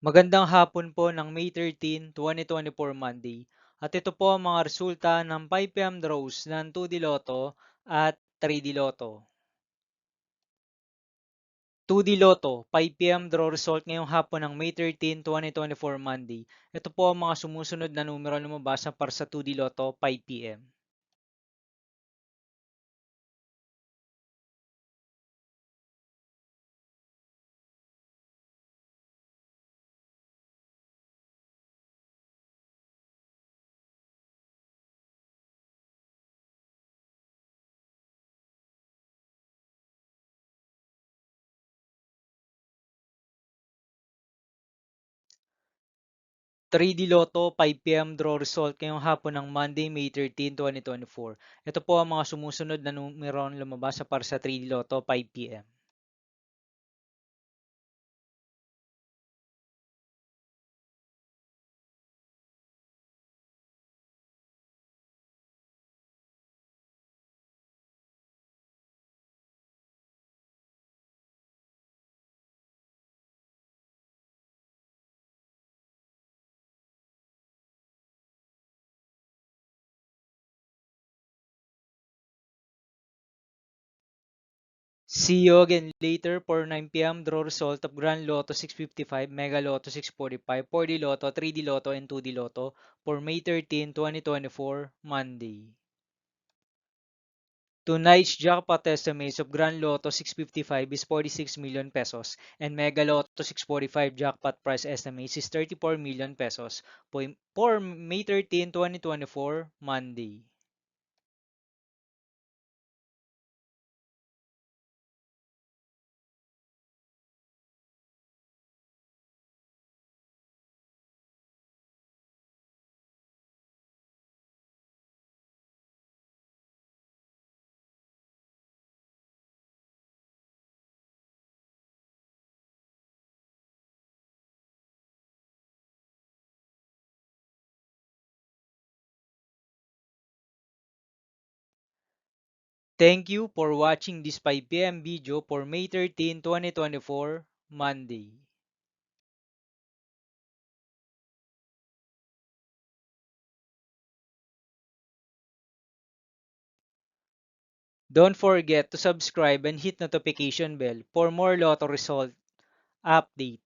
Magandang hapon po ng May 13, 2024 Monday. At ito po ang mga resulta ng 5 PM draws ng 2D Lotto at 3D Lotto. 2D Lotto, 5 PM draw result ngayong hapon ng May 13, 2024 Monday. Ito po ang mga sumusunod na numero lumabas para sa 2D Lotto 5 PM. 3D Lotto 5 PM draw result ngayong hapon ng Monday, May 13, 2024. Ito po ang mga sumusunod na numero lumabas para sa 3D Lotto 5 PM. 'See you again later for 9 PM draw result of Grand Lotto 655, Mega Lotto 645, 4D Lotto, 3D Lotto, and 2D Lotto for May 13, 2024, Monday. Tonight's jackpot estimates of Grand Lotto 655 is 46 million pesos and Mega Lotto 645 jackpot price estimates is 34 million pesos for May 13, 2024, Monday. Thank you for watching this 5 PM video for May 13, 2024, Monday. Don't forget to subscribe and hit notification bell for more lotto result update.